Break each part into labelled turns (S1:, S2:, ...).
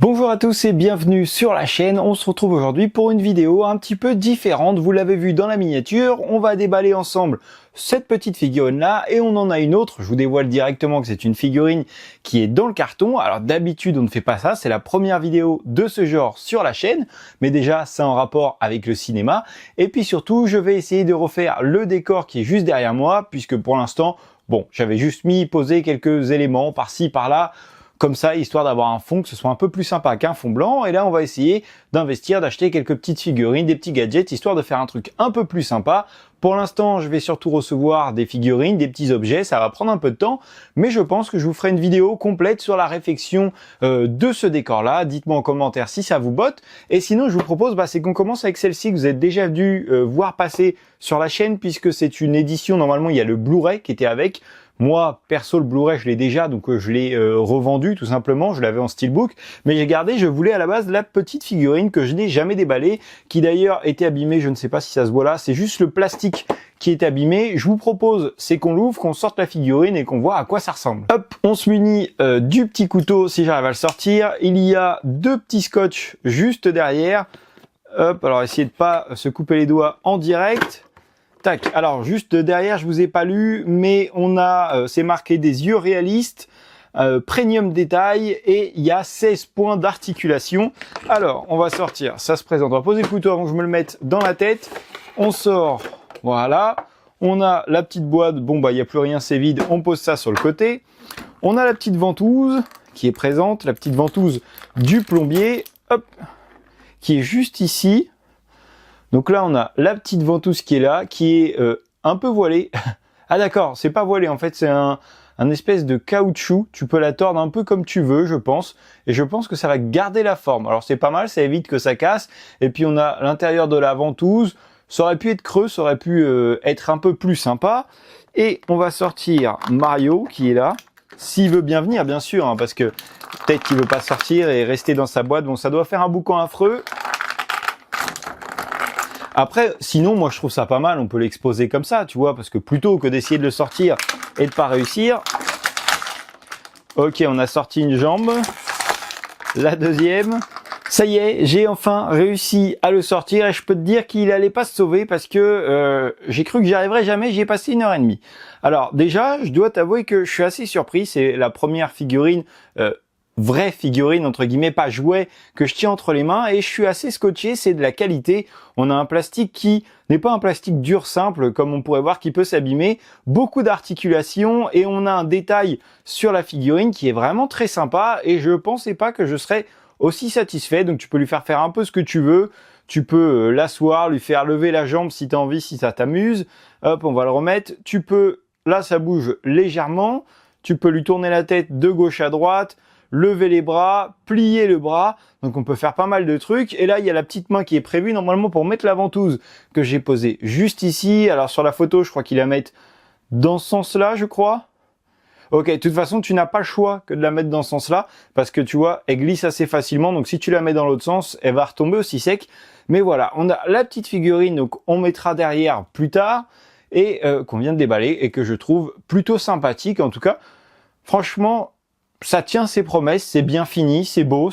S1: Bonjour à tous et bienvenue sur la chaîne. On se retrouve aujourd'hui pour une vidéo un petit peu différente. Vous l'avez vu dans la miniature, on va déballer ensemble cette petite figurine là et on en a une autre. Je vous dévoile directement que c'est une figurine qui est dans le carton. Alors d'habitude on ne fait pas ça, c'est la première vidéo de ce genre sur la chaîne, mais déjà c'est en rapport avec le cinéma. Et puis surtout je vais essayer de refaire le décor qui est juste derrière moi, puisque pour l'instant, bon, j'avais juste posé quelques éléments par-ci par-là, comme ça, histoire d'avoir un fond, que ce soit un peu plus sympa qu'un fond blanc. Et là, on va essayer d'investir, d'acheter quelques petites figurines, des petits gadgets, histoire de faire un truc un peu plus sympa. Pour l'instant, je vais surtout recevoir des figurines, des petits objets. Ça va prendre un peu de temps, mais je pense que je vous ferai une vidéo complète sur la réflexion de ce décor-là. Dites-moi en commentaire si ça vous botte. Et sinon, je vous propose, c'est qu'on commence avec celle-ci que vous êtes déjà dû voir passer sur la chaîne, puisque c'est une édition. Normalement, il y a le Blu-ray qui était avec. Moi, perso, le Blu-ray, je l'ai déjà, donc je l'ai revendu tout simplement. Je l'avais en steelbook, mais j'ai gardé, je voulais à la base la petite figurine que je n'ai jamais déballée, qui d'ailleurs était abîmée, je ne sais pas si ça se voit là, c'est juste le plastique qui est abîmé. Je vous propose, c'est qu'on l'ouvre, qu'on sorte la figurine et qu'on voit à quoi ça ressemble. Hop, on se munit du petit couteau, si j'arrive à le sortir. Il y a deux petits scotch juste derrière. Hop, alors essayez de pas se couper les doigts en direct. Tac, alors juste derrière, je vous ai pas lu, mais on a, c'est marqué des yeux réalistes, premium détail, et il y a 16 points d'articulation. Alors, on va sortir, ça se présente. On va poser le couteau avant que je me le mette dans la tête. On sort, voilà. On a la petite boîte, bon il n'y a plus rien, c'est vide, on pose ça sur le côté. On a la petite ventouse qui est présente, la petite ventouse du plombier, hop, qui est juste ici. Donc là, on a la petite ventouse qui est là, qui est un peu voilée. Ah d'accord, c'est pas voilé, en fait, c'est un espèce de caoutchouc. Tu peux la tordre un peu comme tu veux, je pense. Et je pense que ça va garder la forme. Alors c'est pas mal, ça évite que ça casse. Et puis on a l'intérieur de la ventouse. Ça aurait pu être creux, ça aurait pu être un peu plus sympa. Et on va sortir Mario, qui est là. S'il veut bien venir, bien sûr, hein, parce que peut-être qu'il veut pas sortir et rester dans sa boîte. Bon, ça doit faire un boucan affreux. Après, sinon, moi, je trouve ça pas mal. On peut l'exposer comme ça, tu vois, parce que plutôt que d'essayer de le sortir et de pas réussir. Ok, on a sorti une jambe. La deuxième. Ça y est, j'ai enfin réussi à le sortir et je peux te dire qu'il allait pas se sauver parce que j'ai cru que j'y arriverais jamais. J'y ai passé 1h30. Alors déjà, je dois t'avouer que je suis assez surpris. C'est la première figurine vraie figurine, entre guillemets, pas jouet, que je tiens entre les mains et je suis assez scotché, c'est de la qualité. On a un plastique qui n'est pas un plastique dur simple, comme on pourrait voir, qui peut s'abîmer, beaucoup d'articulation et on a un détail sur la figurine qui est vraiment très sympa et je pensais pas que je serais aussi satisfait. Donc tu peux lui faire un peu ce que tu veux, tu peux l'asseoir, lui faire lever la jambe si tu as envie, si ça t'amuse. Hop, on va le remettre. Tu peux, là ça bouge légèrement, tu peux lui tourner la tête de gauche à droite, lever les bras, plier le bras, donc on peut faire pas mal de trucs. Et là, il y a la petite main qui est prévue normalement pour mettre la ventouse que j'ai posée juste ici. Alors sur la photo, je crois qu'il la met dans ce sens-là, je crois. Ok, de toute façon, tu n'as pas le choix que de la mettre dans ce sens-là, parce que tu vois, elle glisse assez facilement, donc si tu la mets dans l'autre sens, elle va retomber aussi sec. Mais voilà, on a la petite figurine, donc on mettra derrière plus tard, et qu'on vient de déballer, et que je trouve plutôt sympathique. En tout cas, franchement, ça tient ses promesses, c'est bien fini, c'est beau,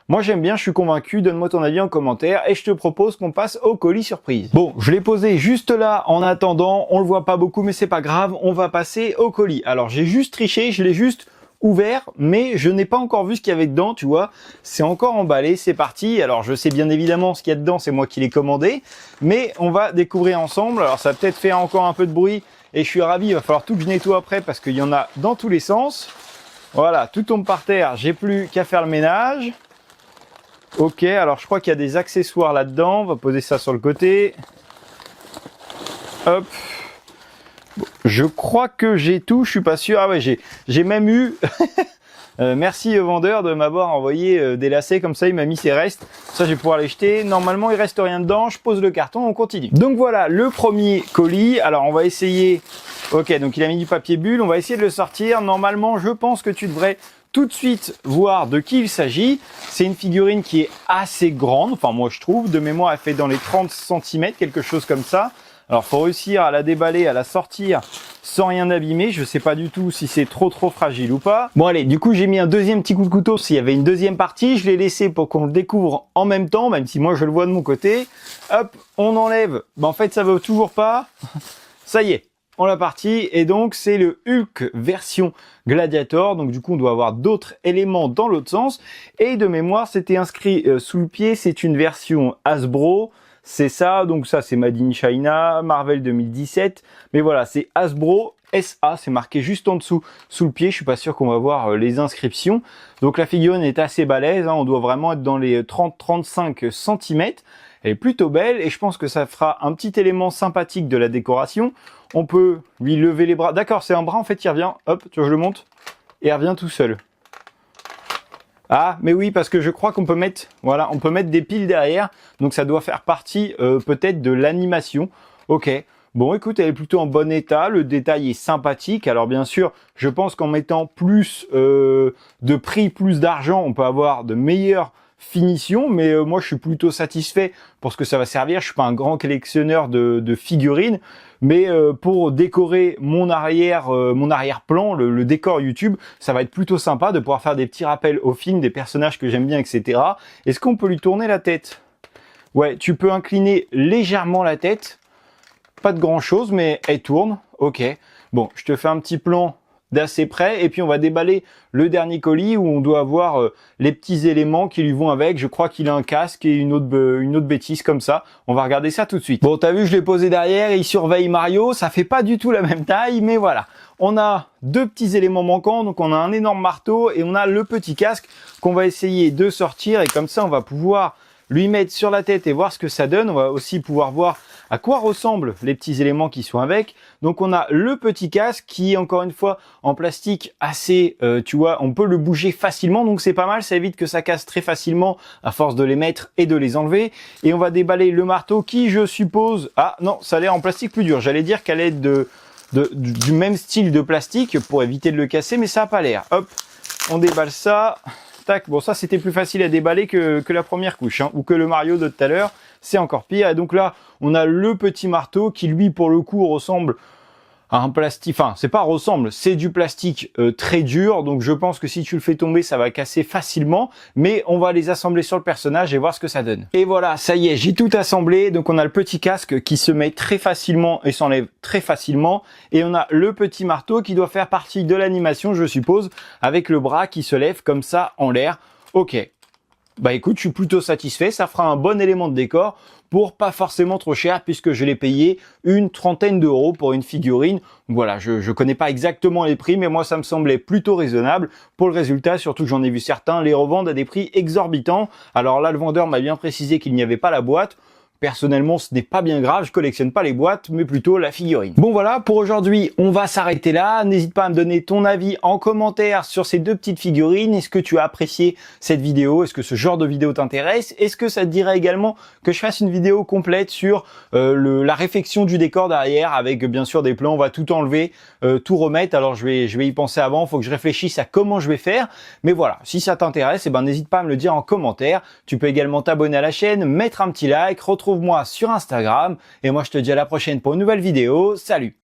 S1: moi j'aime bien, je suis convaincu. Donne-moi ton avis en commentaire et je te propose qu'on passe au colis surprise. Bon, je l'ai posé juste là en attendant, on le voit pas beaucoup mais c'est pas grave, on va passer au colis. Alors j'ai juste triché, je l'ai juste ouvert, mais je n'ai pas encore vu ce qu'il y avait dedans, tu vois. C'est encore emballé, c'est parti. Alors je sais bien évidemment ce qu'il y a dedans, c'est moi qui l'ai commandé, mais on va découvrir ensemble. Alors ça va peut-être faire encore un peu de bruit et je suis ravi, il va falloir tout que je nettoie après parce qu'il y en a dans tous les sens. Voilà, tout tombe par terre, j'ai plus qu'à faire le ménage. Ok, alors je crois qu'il y a des accessoires là-dedans, on va poser ça sur le côté. Hop. Bon, je crois que j'ai tout, je suis pas sûr. Ah ouais, j'ai même eu... merci au vendeur de m'avoir envoyé des lacets comme ça, il m'a mis ses restes. Ça, je vais pouvoir les jeter. Normalement, il reste rien dedans, je pose le carton, on continue. Donc voilà, le premier colis. Alors, on va essayer... Ok, donc il a mis du papier bulle, on va essayer de le sortir. Normalement, je pense que tu devrais tout de suite voir de qui il s'agit. C'est une figurine qui est assez grande, enfin moi je trouve. De mémoire, elle fait dans les 30 cm, quelque chose comme ça. Alors faut réussir à la déballer, à la sortir sans rien abîmer. Je sais pas du tout si c'est trop fragile ou pas. Bon allez, du coup j'ai mis un deuxième petit coup de couteau s'il y avait une deuxième partie. Je l'ai laissé pour qu'on le découvre en même temps, même si moi je le vois de mon côté. Hop, on enlève. Ben, en fait ça veut toujours pas. Ça y est, on l'a parti. Et donc c'est le Hulk version Gladiator. Donc du coup on doit avoir d'autres éléments dans l'autre sens. Et de mémoire c'était inscrit sous le pied, c'est une version Hasbro. C'est ça, donc ça c'est Made in China, Marvel 2017. Mais voilà, c'est Hasbro SA, c'est marqué juste en dessous, sous le pied. Je suis pas sûr qu'on va voir les inscriptions. Donc la figurine est assez balèze, hein, on doit vraiment être dans les 30-35 cm. Elle est plutôt belle et je pense que ça fera un petit élément sympathique de la décoration. On peut lui lever les bras. D'accord, c'est un bras en fait qui revient. Hop, tu vois, je le monte. Et il revient tout seul. Ah, mais oui, parce que je crois qu'on peut mettre, voilà, on peut mettre des piles derrière, donc ça doit faire partie peut-être de l'animation. Ok, bon, écoute, elle est plutôt en bon état, le détail est sympathique. Alors bien sûr, je pense qu'en mettant plus de prix, plus d'argent, on peut avoir de meilleures finitions, mais moi je suis plutôt satisfait pour ce que ça va servir. Je suis pas un grand collectionneur de figurines, mais pour décorer mon arrière-plan, le décor YouTube, ça va être plutôt sympa de pouvoir faire des petits rappels au film, des personnages que j'aime bien, etc. Est-ce qu'on peut lui tourner la tête? Ouais, tu peux incliner légèrement la tête, pas de grand chose, mais elle tourne. Ok, bon, je te fais un petit plan d'assez près et puis on va déballer le dernier colis où on doit avoir les petits éléments qui lui vont avec. Je crois qu'il a un casque et une autre bêtise comme ça. On va regarder ça tout de suite. Bon, t'as vu, je l'ai posé derrière, il surveille Mario. Ça fait pas du tout la même taille, mais voilà. On a deux petits éléments manquants, donc on a un énorme marteau et on a le petit casque qu'on va essayer de sortir et comme ça on va pouvoir lui mettre sur la tête et voir ce que ça donne. On va aussi pouvoir voir à quoi ressemblent les petits éléments qui sont avec. Donc on a le petit casque qui est encore une fois en plastique assez, tu vois, on peut le bouger facilement, donc c'est pas mal, ça évite que ça casse très facilement à force de les mettre et de les enlever. Et on va déballer le marteau qui, je suppose, ah non, ça a l'air en plastique plus dur. J'allais dire qu'elle est du même style de plastique pour éviter de le casser, mais ça a pas l'air. Hop, on déballe ça. Tac, bon ça c'était plus facile à déballer que la première couche, hein, ou que le Mario de tout à l'heure, c'est encore pire. Et donc là, on a le petit marteau qui lui pour le coup ressemble à un plastique, enfin c'est pas ressemble, c'est du plastique très dur, donc je pense que si tu le fais tomber ça va casser facilement, mais on va les assembler sur le personnage et voir ce que ça donne. Et voilà, ça y est, j'ai tout assemblé, donc on a le petit casque qui se met très facilement et s'enlève très facilement, et on a le petit marteau qui doit faire partie de l'animation je suppose, avec le bras qui se lève comme ça en l'air. Ok, bah écoute, je suis plutôt satisfait, ça fera un bon élément de décor pour pas forcément trop cher puisque je l'ai payé une trentaine d'euros pour une figurine. Voilà, je connais pas exactement les prix, mais moi ça me semblait plutôt raisonnable pour le résultat, surtout que j'en ai vu certains les revendre à des prix exorbitants. Alors là, le vendeur m'a bien précisé qu'il n'y avait pas la boîte. Personnellement, ce n'est pas bien grave, je collectionne pas les boîtes, mais plutôt la figurine. Bon voilà, pour aujourd'hui, on va s'arrêter là. N'hésite pas à me donner ton avis en commentaire sur ces deux petites figurines. Est-ce que tu as apprécié cette vidéo? Est-ce que ce genre de vidéo t'intéresse? Est-ce que ça te dirait également que je fasse une vidéo complète sur la réfection du décor derrière, avec bien sûr des plans, on va tout enlever, tout remettre. Alors je vais y penser avant, il faut que je réfléchisse à comment je vais faire. Mais voilà, si ça t'intéresse, eh ben, n'hésite pas à me le dire en commentaire. Tu peux également t'abonner à la chaîne, mettre un petit like, retrouve-moi sur Instagram et moi je te dis à la prochaine pour une nouvelle vidéo. Salut!